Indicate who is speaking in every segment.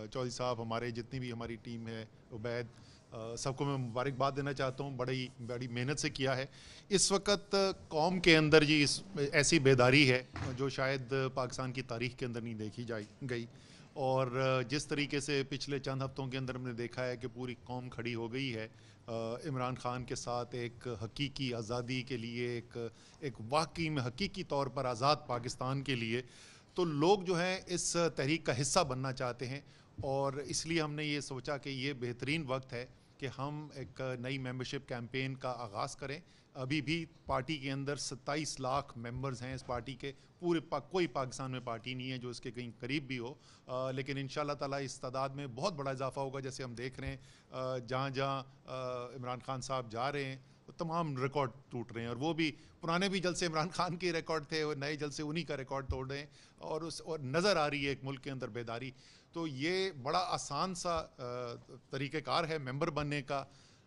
Speaker 1: चौधरी साहब, हमारे जितनी भी हमारी टीम है, उबैद, सबको मैं मुबारकबाद देना चाहता हूँ। बड़ी मेहनत से किया है। इस वक्त कौम के अंदर जी ऐसी बेदारी है जो शायद पाकिस्तान की तारीख के अंदर नहीं देखी गई। और जिस तरीके से पिछले चंद हफ्तों के अंदर हमने देखा है कि पूरी कौम खड़ी हो गई है इमरान खान के साथ एक हकीकी आज़ादी के लिए, एक वाकई में हकीकी तौर पर आज़ाद पाकिस्तान के लिए, तो लोग जो हैं इस तहरीक का हिस्सा बनना चाहते हैं। और इसलिए हमने ये सोचा कि ये बेहतरीन वक्त है कि हम एक नई मेंबरशिप कैंपेन का आगाज़ करें। अभी भी पार्टी के अंदर 27 लाख मेंबर्स हैं इस पार्टी के। कोई पाकिस्तान में पार्टी नहीं है जो इसके कहीं करीब भी हो, लेकिन इंशाल्लाह ताला इस तादाद में बहुत बड़ा इजाफा होगा। जैसे हम देख रहे हैं जहाँ जहाँ इमरान खान साहब जा रहे हैं तमाम रिकॉर्ड टूट रहे हैं, और वो भी पुराने भी जलसे इमरान खान के रिकॉर्ड थे और नए जलसे उन्हीं का रिकॉर्ड तोड़ रहे हैं। और नज़र आ रही है एक मुल्क के अंदर बेदारी। तो ये बड़ा आसान सा तरीक़ेकार है मेंबर बनने का।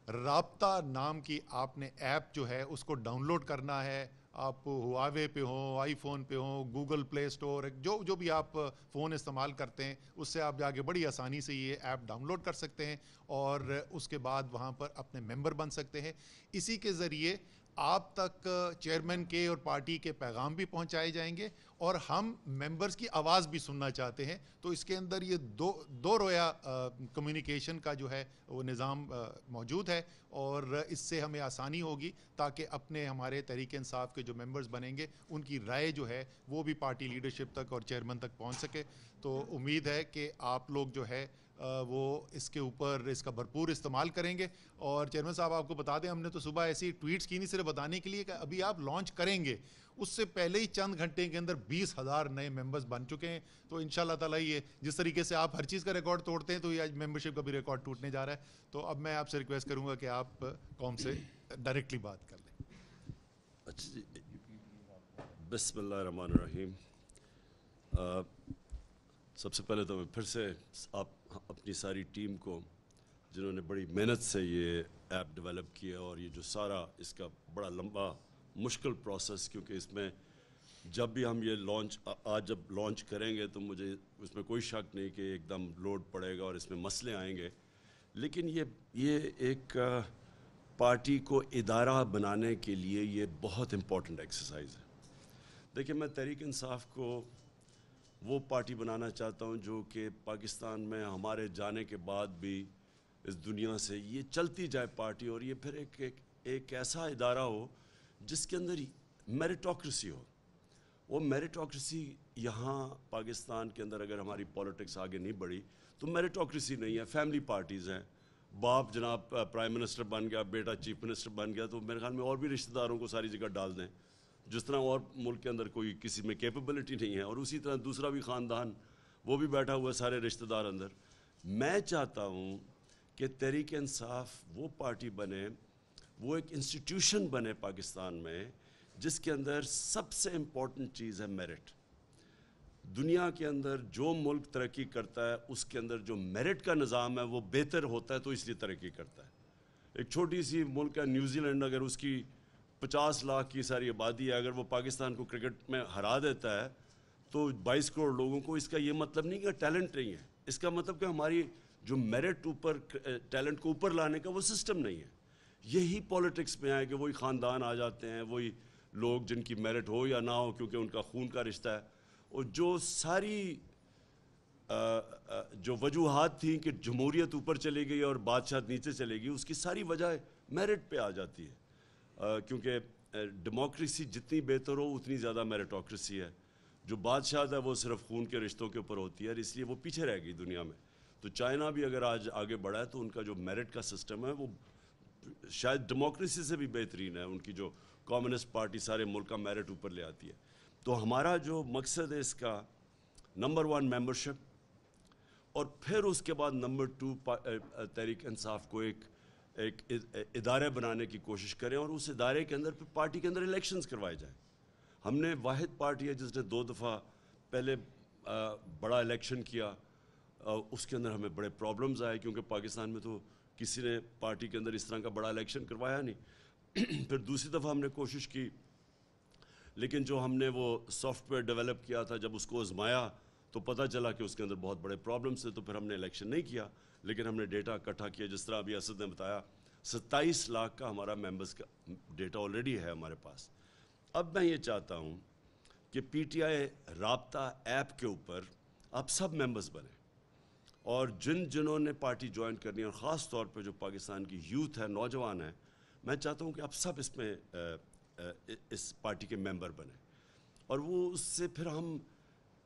Speaker 1: राब्ता नाम की आपने ऐप जो है उसको डाउनलोड करना है। आप हुआवे पे हो, आईफोन पे हो, गूगल प्ले स्टोर, जो भी आप फ़ोन इस्तेमाल करते हैं उससे आप जाके बड़ी आसानी से ये ऐप डाउनलोड कर सकते हैं और उसके बाद वहाँ पर अपने मेंबर बन सकते हैं। इसी के ज़रिए आप तक चेयरमैन के और पार्टी के पैगाम भी पहुंचाए जाएंगे, और हम मेंबर्स की आवाज़ भी सुनना चाहते हैं। तो इसके अंदर ये दो रोया कम्युनिकेशन का जो है वो निज़ाम मौजूद है, और इससे हमें आसानी होगी ताकि अपने हमारे तहरीक इंसाफ के जो मेंबर्स बनेंगे उनकी राय जो है वो भी पार्टी लीडरशिप तक और चेयरमैन तक पहुंच सके। तो उम्मीद है कि आप लोग जो है वो इसके ऊपर इसका भरपूर इस्तेमाल करेंगे। और चेयरमैन साहब आपको बता दें, हमने तो सुबह ऐसी ट्वीट्स की नहीं सिर्फ बताने के लिए कि अभी आप लॉन्च करेंगे, उससे पहले ही चंद घंटे के अंदर 20,000 नए मेंबर्स बन चुके हैं। तो इंशाल्लाह ताला ये जिस तरीके से आप हर चीज़ का रिकॉर्ड तोड़ते हैं तो ये आज मेंबरशिप का भी रिकॉर्ड टूटने जा रहा है। तो अब मैं आपसे रिक्वेस्ट करूँगा कि आप कौम से डायरेक्टली बात कर लें।
Speaker 2: अच्छा जी, बिस्मिल्लाहिर्रहमानिर्रहीम। सबसे पहले तो मैं फिर से आप अपनी सारी टीम को, जिन्होंने बड़ी मेहनत से ये ऐप डेवलप किया, और ये जो सारा इसका बड़ा लंबा मुश्किल प्रोसेस, क्योंकि इसमें जब भी हम ये आज जब लॉन्च करेंगे तो मुझे उसमें कोई शक नहीं कि एकदम लोड पड़ेगा और इसमें मसले आएंगे, लेकिन ये एक पार्टी को इदारा बनाने के लिए ये बहुत इम्पोर्टेंट एक्सरसाइज है। देखिए, मैं तहरीक इंसाफ को वो पार्टी बनाना चाहता हूँ जो कि पाकिस्तान में हमारे जाने के बाद भी इस दुनिया से ये चलती जाए पार्टी, और ये फिर एक ऐसा इदारा हो जिसके अंदर मेरिटोक्रेसी हो। वो मेरिटोक्रेसी यहाँ पाकिस्तान के अंदर, अगर हमारी पॉलिटिक्स आगे नहीं बढ़ी तो मेरिटोक्रेसी नहीं है। फैमिली पार्टीज़ हैं, बाप जनाब प्राइम मिनिस्टर बन गया, बेटा चीफ मिनिस्टर बन गया, तो मेरे ख्याल में और भी रिश्तेदारों को सारी जगह डाल दें, जिस तरह और मुल्क के अंदर कोई किसी में कैपेबिलिटी नहीं है, और उसी तरह दूसरा भी ख़ानदान वो भी बैठा हुआ है, सारे रिश्तेदार अंदर। मैं चाहता हूँ कि तहरीक इंसाफ वो पार्टी बने, वो एक इंस्टीट्यूशन बने पाकिस्तान में जिसके अंदर सबसे इम्पॉर्टेंट चीज़ है मेरिट। दुनिया के अंदर जो मुल्क तरक्की करता है उसके अंदर जो मेरिट का निज़ाम है वो बेहतर होता है, तो इसलिए तरक्की करता है। एक छोटी सी मुल्क है न्यूजीलैंड, अगर उसकी 50 लाख की सारी आबादी है, अगर वो पाकिस्तान को क्रिकेट में हरा देता है तो 22 करोड़ लोगों को, इसका ये मतलब नहीं कि टैलेंट नहीं है, इसका मतलब कि हमारी जो मेरिट ऊपर टैलेंट को ऊपर लाने का वो सिस्टम नहीं है। यही पॉलिटिक्स में है कि वही ख़ानदान आ जाते हैं, वही लोग जिनकी मेरिट हो या ना हो क्योंकि उनका खून का रिश्ता है, और जो सारी जो वजूहात थी कि जमहूरियत ऊपर चली गई और बादशाह नीचे चली गई, उसकी सारी वजह मेरिट पे आ जाती है। क्योंकि डेमोक्रेसी जितनी बेहतर हो उतनी ज़्यादा मेरिटोक्रेसी है। जो बादशाह है वो सिर्फ खून के रिश्तों के ऊपर होती है, और इसलिए वो पीछे रह गई दुनिया में। तो चाइना भी अगर आज आगे बढ़ा है तो उनका जो मेरिट का सिस्टम है वो शायद डेमोक्रेसी से भी बेहतरीन है। उनकी जो कम्युनिस्ट पार्टी सारे मुल्क का मेरिट ऊपर ले आती है। तो हमारा जो मकसद है इसका, नंबर 1 मेंबरशिप, और फिर उसके बाद नंबर 2 तहरीक इंसाफ को एक इदारे बनाने की कोशिश करें, और उस इदारे के अंदर फिर पार्टी के अंदर इलेक्शंस करवाए जाएं। हमने वाहिद पार्टी है जिसने 2 दफ़ा पहले बड़ा इलेक्शन किया, उसके अंदर हमें बड़े प्रॉब्लम्स आए क्योंकि पाकिस्तान में तो किसी ने पार्टी के अंदर इस तरह का बड़ा इलेक्शन करवाया नहीं। फिर दूसरी दफ़ा हमने कोशिश की, लेकिन जो हमने वो सॉफ्टवेयर डेवलप किया था, जब उसको आजमाया تو پتہ چلا کہ اس کے اندر بہت بڑے پرابلمس تھے، تو پھر ہم نے الیکشن نہیں کیا، لیکن ہم نے ڈیٹا اکٹھا کیا. جس طرح ابھی اسد نے بتایا 27 لاکھ کا ہمارا ممبرس کا ڈیٹا آلریڈی ہے ہمارے پاس. اب میں یہ چاہتا ہوں کہ پی ٹی آئی رابطہ ایپ کے اوپر آپ سب ممبرس بنیں، اور جنہوں نے پارٹی جوائن کرنی ہے، اور خاص طور پہ جو پاکستان کی یوتھ ہے، نوجوان ہیں، میں چاہتا ہوں کہ آپ سب اس میں اس پارٹی کے ممبر بنیں. اور وہ اس سے پھر ہم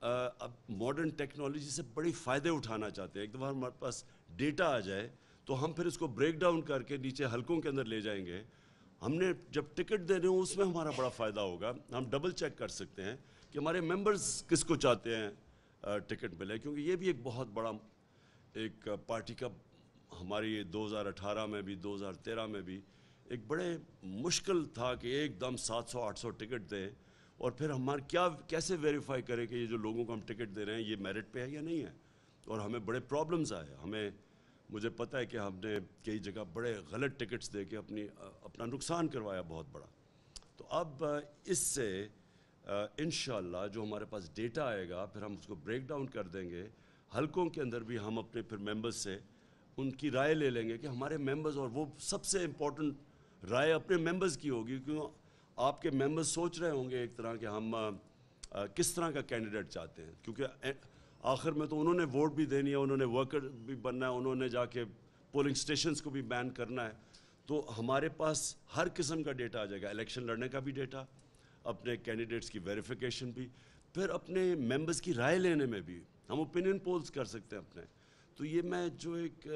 Speaker 2: اب ماڈرن ٹیکنالوجی سے بڑی فائدے اٹھانا چاہتے ہیں. ایک دفعہ ہمارے پاس ڈیٹا آ جائے تو ہم پھر اس کو بریک ڈاؤن کر کے نیچے حلقوں کے اندر لے جائیں گے. ہم نے جب ٹکٹ دے رہے ہوں اس میں ہمارا بڑا فائدہ ہوگا. ہم ڈبل چیک کر سکتے ہیں کہ ہمارے ممبرز کس کو چاہتے ہیں ٹکٹ ملے، کیونکہ یہ بھی ایک بہت بڑا ایک پارٹی کا ہماری 2018 میں بھی 2013 میں بھی ایک بڑے مشکل تھا کہ ایک دم 700-800 ٹکٹ دیں، اور پھر ہمارے کیسے ویریفائی کریں کہ یہ جو لوگوں کو ہم ٹکٹ دے رہے ہیں یہ میرٹ پہ ہے یا نہیں ہے. اور ہمیں بڑے پرابلمز آئے. مجھے پتہ ہے کہ ہم نے کئی جگہ بڑے غلط ٹکٹس دے کے اپنا نقصان کروایا بہت بڑا. تو اب اس سے انشاءاللہ جو ہمارے پاس ڈیٹا آئے گا پھر ہم اس کو بریک ڈاؤن کر دیں گے. حلقوں کے اندر بھی ہم اپنے پھر ممبرز سے ان کی رائے لے لیں گے کہ ہمارے ممبرز، اور وہ سب سے امپورٹنٹ رائے اپنے ممبرز کی ہوگی، کیونکہ آپ کے ممبرز سوچ رہے ہوں گے ایک طرح کہ ہم کس طرح کا کینڈیڈیٹ چاہتے ہیں، کیونکہ آخر میں تو انہوں نے ووٹ بھی دینی ہے، انہوں نے ورکر بھی بننا ہے، انہوں نے جا کے پولنگ سٹیشنز کو بھی بین کرنا ہے. تو ہمارے پاس ہر قسم کا ڈیٹا آ جائے گا، الیکشن لڑنے کا بھی ڈیٹا، اپنے کینڈیڈیٹس کی ویریفیکیشن بھی، پھر اپنے ممبرز کی رائے لینے میں بھی ہم اوپینین پولز کر سکتے ہیں اپنے. تو یہ میں جو ایک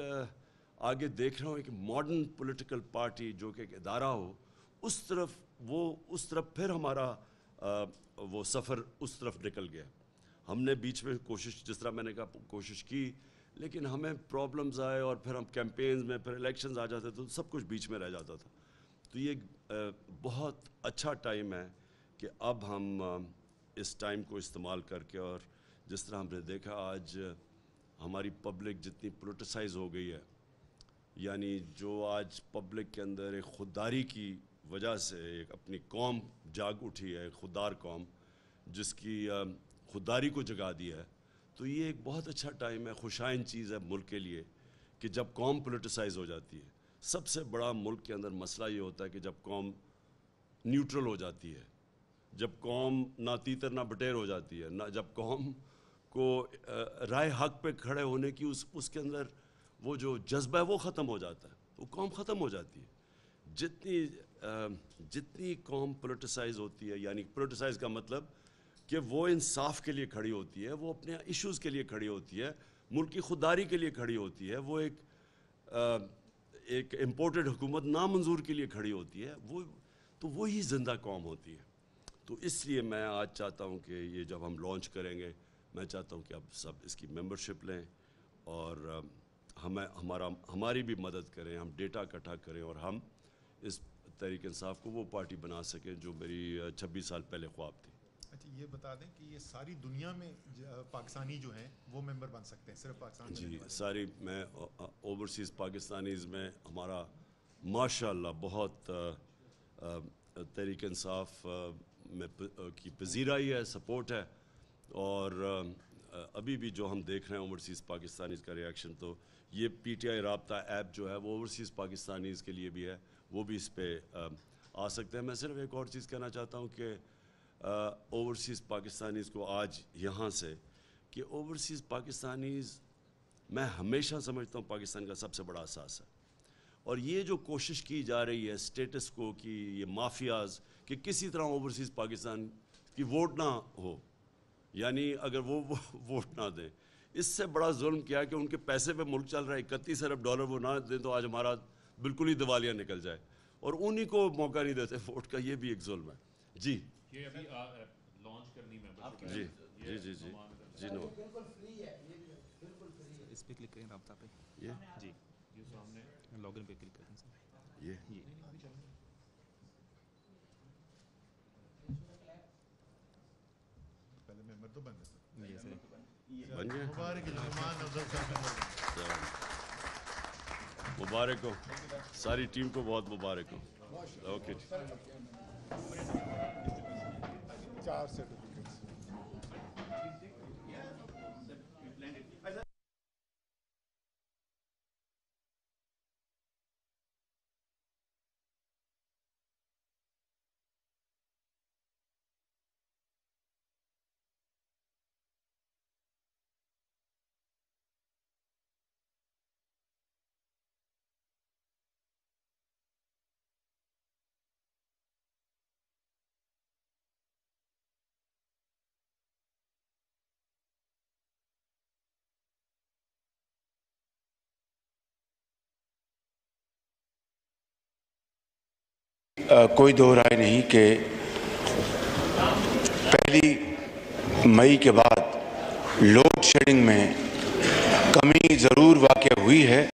Speaker 2: آگے دیکھ رہا ہوں ایک ماڈرن پولیٹیکل پارٹی جو کہ ایک ادارہ ہو، اس طرف پھر ہمارا وہ سفر اس طرف نکل گیا. ہم نے بیچ میں کوشش، جس طرح میں نے کہا، کوشش کی، لیکن ہمیں پرابلمز آئے اور پھر ہم کیمپینز میں پھر الیکشنز آ جاتے تو سب کچھ بیچ میں رہ جاتا تھا. تو یہ بہت اچھا ٹائم ہے کہ اب ہم اس ٹائم کو استعمال کر کے، اور جس طرح ہم نے دیکھا آج ہماری پبلک جتنی پولیٹیسائز ہو گئی ہے، یعنی جو آج پبلک کے اندر ایک خودداری کی وجہ سے ایک اپنی قوم جاگ اٹھی ہے، ایک خوددار قوم جس کی خودداری کو جگا دیا ہے. تو یہ ایک بہت اچھا ٹائم ہے، خوشائن چیز ہے ملک کے لیے کہ جب قوم پولیٹیسائز ہو جاتی ہے. سب سے بڑا ملک کے اندر مسئلہ یہ ہوتا ہے کہ جب قوم نیوٹرل ہو جاتی ہے، جب قوم نہ تیتر نہ بٹیر ہو جاتی ہے، نہ جب قوم کو رائے حق پہ کھڑے ہونے کی اس کے اندر وہ جو جذبہ ہے وہ ختم ہو جاتا ہے، وہ قوم ختم ہو جاتی ہے. جتنی قوم پولیٹیسائز ہوتی ہے، یعنی پولیٹیسائز کا مطلب کہ وہ انصاف کے لیے کھڑی ہوتی ہے، وہ اپنے ایشوز کے لیے کھڑی ہوتی ہے، ملک کی خودداری کے لیے کھڑی ہوتی ہے، وہ ایک امپورٹڈ حکومت نامنظور کے لیے کھڑی ہوتی ہے، تو وہی زندہ قوم ہوتی ہے. تو اس لیے میں آج چاہتا ہوں کہ یہ جب ہم لانچ کریں گے، میں چاہتا ہوں کہ اب سب اس کی ممبرشپ لیں اور ہماری بھی مدد کریں، ہم ڈیٹا اکٹھا کریں اور ہم اس تحریک انصاف کو وہ پارٹی بنا سکیں جو میری 26 سال پہلے خواب تھی.
Speaker 1: اچھا یہ بتا دیں کہ یہ ساری دنیا میں پاکستانی جو ہیں وہ ممبر بن سکتے ہیں، صرف پاکستان میں؟
Speaker 2: جی ساری، میں اوورسیز پاکستانیز میں ہمارا ماشاءاللہ بہت تحریک انصاف میں کی پذیرائی ہے، سپورٹ ہے. اور ابھی بھی جو ہم دیکھ رہے ہیں اوورسیز پاکستانیز کا ریاکشن، تو یہ پی ٹی آئی رابطہ ایپ جو ہے وہ اوورسیز پاکستانیز کے لیے بھی ہے، وہ بھی اس پہ آ سکتے ہیں. میں صرف ایک اور چیز کہنا چاہتا ہوں کہ اوورسیز پاکستانیز کو آج یہاں سے، کہ اوورسیز پاکستانیز میں ہمیشہ سمجھتا ہوں پاکستان کا سب سے بڑا اثاثہ ہے. اور یہ جو کوشش کی جا رہی ہے اسٹیٹس کو کی یہ مافیاز کہ کسی طرح اوورسیز پاکستان کی ووٹ نہ ہو، یعنی اگر وہ ووٹ نہ دیں، اس سے بڑا ظلم کیا کہ ان کے پیسے پہ ملک چل رہا ہے. 31 ارب ڈالر وہ نہ دیں تو آج ہمارا بالکل ہی دیوالیہ نکل جائے، اور انہی کو موقع نہیں دیتے ووٹ کا. یہ بھی ایک ظلم ہے. جی
Speaker 3: یہ ابھی لانچ کرنی ممبرشپ
Speaker 2: جی جی جی جی جی نو
Speaker 4: اس پہ کلک کریں رابطہ پہ،
Speaker 2: یہ
Speaker 4: جی
Speaker 3: یہ سامنے
Speaker 4: لاگ ان پہ کلک کریں سر.
Speaker 2: یہ
Speaker 4: یہ
Speaker 1: پہلے ممبر تو بن گئے.
Speaker 4: یہ سر
Speaker 2: بن گئے.
Speaker 1: مبارک جلمان افضل صاحب ممبر بن گئے.
Speaker 2: مبارک ہو، ساری ٹیم کو بہت مبارک ہو. اوکے جی.
Speaker 1: 4 سرٹیفکیٹس.
Speaker 5: کوئی دو رائے نہیں کہ 1 مئی کے بعد لوڈ شیڈنگ میں کمی ضرور واقع ہوئی ہے.